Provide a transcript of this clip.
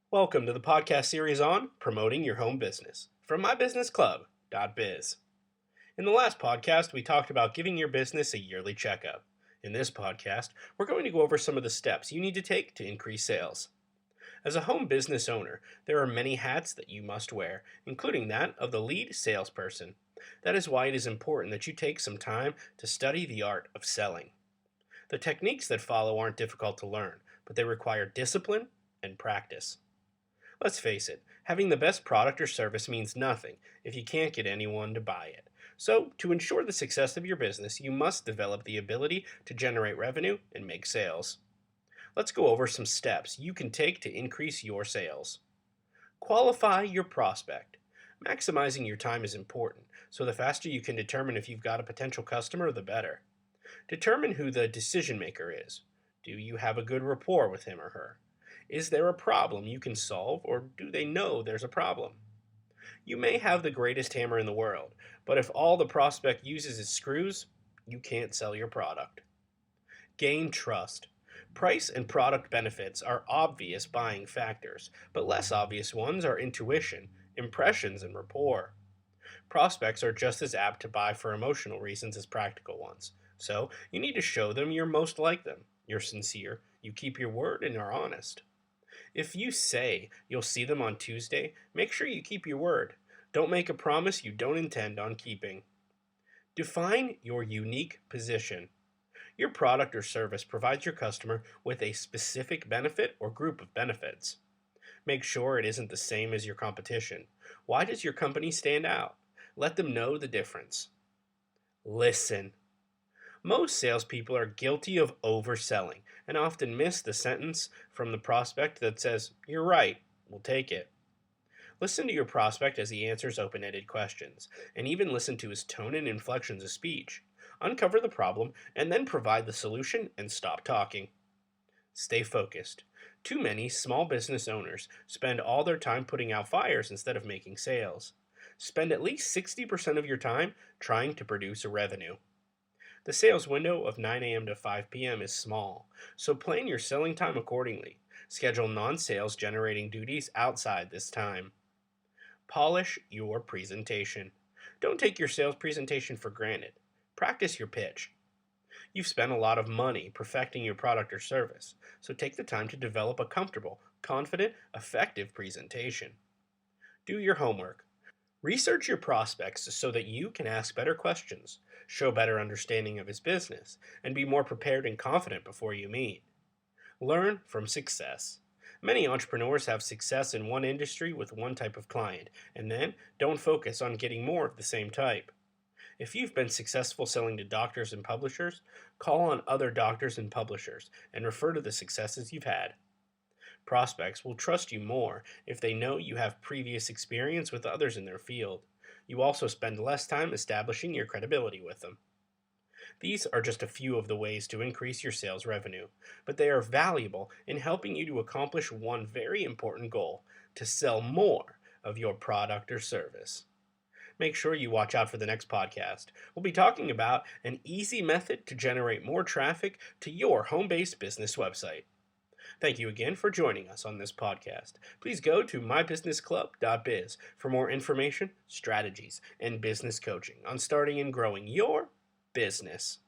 Welcome to the podcast series on promoting your home business from mybusinessclub.biz. In the last podcast, we talked about giving your business a yearly checkup. In this podcast, we're going to go over some of the steps you need to take to increase sales. As a home business owner, there are many hats that you must wear, including that of the lead salesperson. That is why it is important that you take some time to study the art of selling. The techniques that follow aren't difficult to learn, but they require discipline and practice. Let's face it, having the best product or service means nothing if you can't get anyone to buy it. So, to ensure the success of your business, you must develop the ability to generate revenue and make sales. Let's go over some steps you can take to increase your sales. Qualify your prospect. Maximizing your time is important, so the faster you can determine if you've got a potential customer, the better. Determine who the decision maker is. Do you have a good rapport with him or her? Is there a problem you can solve, or do they know there's a problem? You may have the greatest hammer in the world, but if all the prospect uses is screws, you can't sell your product. Gain trust. Price and product benefits are obvious buying factors, but less obvious ones are intuition, impressions, and rapport. Prospects are just as apt to buy for emotional reasons as practical ones, so you need to show them you're most like them. You're sincere, you keep your word, and are honest. If you say you'll see them on Tuesday, make sure you keep your word. Don't make a promise you don't intend on keeping. Define your unique position. Your product or service provides your customer with a specific benefit or group of benefits. Make sure it isn't the same as your competition. Why does your company stand out? Let them know the difference. Listen. Most salespeople are guilty of overselling and often miss the sentence from the prospect that says, "You're right, we'll take it." Listen to your prospect as he answers open ended questions, and even listen to his tone and inflections of speech. Uncover the problem and then provide the solution and stop talking. Stay focused. Too many small business owners spend all their time putting out fires instead of making sales. Spend at least 60% of your time trying to produce a revenue. The sales window of 9 a.m. to 5 p.m. is small, so plan your selling time accordingly. Schedule non-sales generating duties outside this time. Polish your presentation. Don't take your sales presentation for granted. Practice your pitch. You've spent a lot of money perfecting your product or service, so take the time to develop a comfortable, confident, effective presentation. Do your homework. Research your prospects so that you can ask better questions, show better understanding of his business, and be more prepared and confident before you meet. Learn from success. Many entrepreneurs have success in one industry with one type of client, and then don't focus on getting more of the same type. If you've been successful selling to doctors and publishers, call on other doctors and publishers and refer to the successes you've had. Prospects will trust you more if they know you have previous experience with others in their field. You also spend less time establishing your credibility with them. These are just a few of the ways to increase your sales revenue, but they are valuable in helping you to accomplish one very important goal: to sell more of your product or service. Make sure you watch out for the next podcast. We'll be talking about an easy method to generate more traffic to your home-based business website. Thank you again for joining us on this podcast. Please go to mybusinessclub.biz for more information, strategies, and business coaching on starting and growing your business.